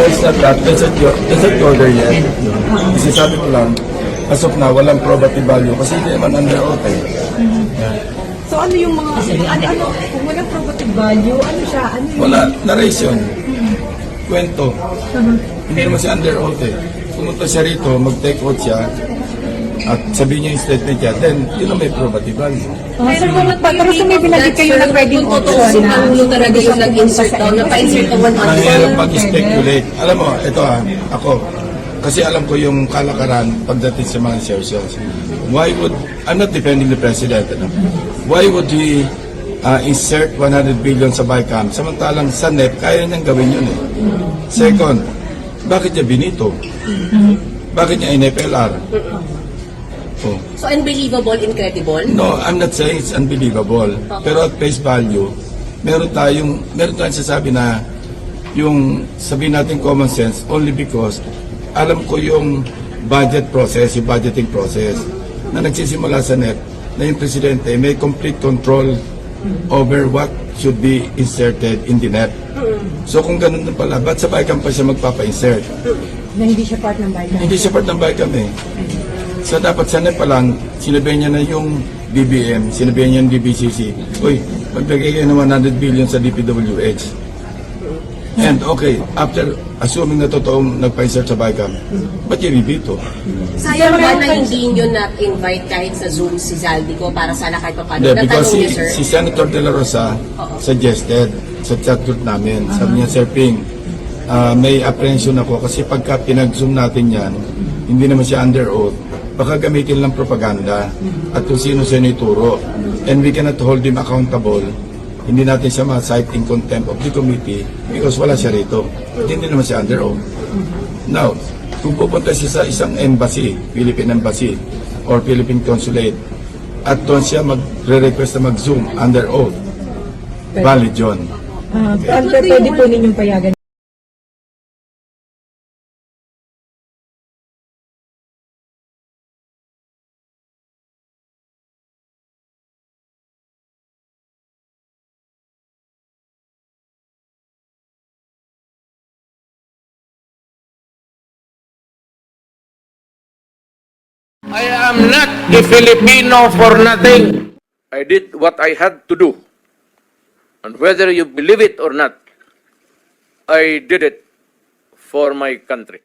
it's not that. That's not order yet. Kasi sabi ko lang, as of now, walang probative value kasi hindi naman under oath eh. Yeah. So ano yung mga, ano, kung walang probative value, ano siya? Ano yung... Wala, narration. Kwento. Hindi naman siya under oath eh. Pumunta siya rito, mag-take oath siya, at sabihin niya yung statement niya, then yun ang may probative value. Pero kasi may binagay kayo na pwedeng totoo si Pangulo talaga yung nag-insert daw, napa-insert na 1 month. Mahirap pag-speculate. Alam mo, ito ako, kasi alam ko yung kalakaran pagdating sa mga shares. Why would, I'm not defending the president, ano? Why would he insert 100 billion sa BICAM, samantalang sa NEP, kaya niyang gawin yun eh. Second, bakit niya binito? Bakit niya in-FLR? Oh. So unbelievable, incredible? No, I'm not saying it's unbelievable. Pero at face value, meron tayong sasabi na yung sabihin natin common sense only because alam ko yung budget process, yung budgeting process na nagsisimula sa NEP na yung presidente may complete control over what should be inserted in the NEP. So kung ganun na pala, ba't sa BICAM pa siya magpapa-insert? Na hindi siya part ng BICAM. Hindi siya part ng BICAM eh. So dapat sa NEP pa lang, sinabihan niya na yung BBM, sinabihan niya yung DBCC, uy, maglagay kayo ng 100 billion sa DPWH. And okay, after assuming na totoong nagpa-insert sa BICAM, ba't yung bibito? Sayang ba na hindi nyo na-invite kahit sa Zoom si Zaldico para sana kahit pa paano? Yeah, because Natanong niyo, sir? si Senator De La Rosa suggested sa chat group namin, sabi niya, Sir Ping, may apprehension ako kasi pagka pinag-zoom natin yan, hindi naman siya under oath, baka gamitin lang propaganda at kung sino siya ituro. And we cannot hold him accountable. Hindi natin siya ma-cite in contempt of the committee because wala siya rito. At hindi naman siya under oath. Now, kung pupunta siya sa isang embassy, Philippine Embassy or Philippine Consulate, at doon siya magre-request na mag-zoom under oath, valid yun. Pwede po ninyong payagan. I am not a Filipino for nothing. I did what I had to do. And whether you believe it or not, I did it for my country.